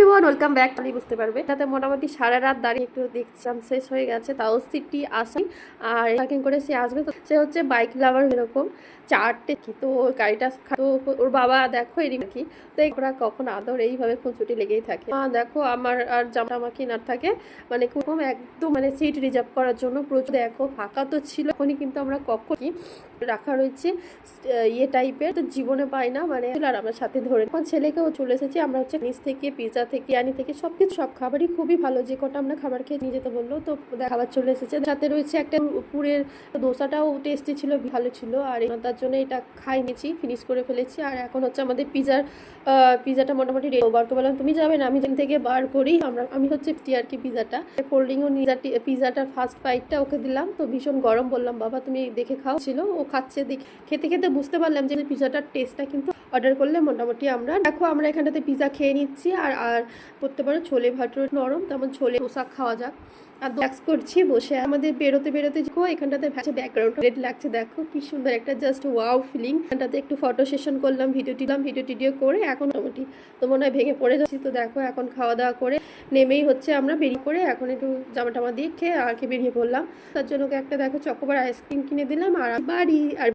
Everyone welcome back. তাহলেই বুঝতে পারবে এটাতে মোটামুটি সারা রাত দাঁড়িয়ে একটু দেখছিলাম, শেষ হয়ে গেছে। তাও সিটি আসি আর পার্কিং করে সে আসবে, তো সে হচ্ছে বাইক লাভার এরকম চারটে কি তো গাড়িটা তো ওর বাবা দেখো এরই কি তো ওরা কখন আদর এইভাবে খুঁজুটি লেগেই থাকে। দেখো আমার আর জামা কেনার থাকে মানে খুব একদম মানে সিট রিজার্ভ করার জন্য প্রচুর, দেখো ফাঁকা তো ছিল এখনই, কিন্তু আমরা কখন কি রাখা রয়েছে ইয়ে টাইপের, তো জীবনে পাই না মানে। আর আমার সাথে ধরে এখন ছেলেকেও চলে এসেছি আমরা, হচ্ছে নিচ থেকে পিৎজা থেকে আনি থেকে সবকিছু সব খাবারই খুবই ভালো, যে কটা আমরা খাবার খেয়ে নিয়ে যেতে বললো তো খাবার চলে এসেছে। সাথে রয়েছে একটা পুরের দোসাটাও টেস্টি ছিল, ভালো ছিল। আর তার জন্য এটা খাই নিয়েছি, ফিনিশ করে ফেলেছি। আর এখন হচ্ছে আমাদের পিজাটা মোটামুটি বারকে বললাম তুমি যাবে না, আমি যেন থেকে বার করি আমি হচ্ছে আর কি পিজাটা কোল্ড ড্রিঙ্কও পিজাটার ফার্স্ট বাইটটা ওকে দিলাম, তো ভীষণ গরম, বললাম বাবা তুমি দেখে খাও ছিল, ও খাচ্ছে দেখে খেতে খেতে বুঝতে পারলাম যে পিজাটার টেস্টটা কিন্তু অর্ডার করলে মোটামুটি আমরা দেখো আমরা এখানটাতে পিজা খেয়ে নিচ্ছি। আর করতে পারো ছোলে ভাটুরে নরম, তেমন ছোলে পোশা খাওয়া যাক। আর ড্যাক্স করছি বসে, আমাদের বেরোতে দেখো এখানটাতে ব্যাকগ্রাউন্ড রেড লাগছে, দেখো কি সুন্দর একটা জাস্ট ওয়াও ফিলিং। এখানটাতে একটু ফটো সেশন করলাম, ভিডিও করে এখন মোটামুটি তো মনে হয় ভেঙে পড়ে যাচ্ছি। তো দেখো এখন খাওয়া দাওয়া করে নেমেই হচ্ছে আমরা বেরিয়ে করে এখন একটু জামা টামা দিয়ে খেয়ে আর কি বেরিয়ে পড়লাম। তার জন্য একটা দেখো চকোবার আইসক্রিম কিনে দিলাম আর বাড়ি। আর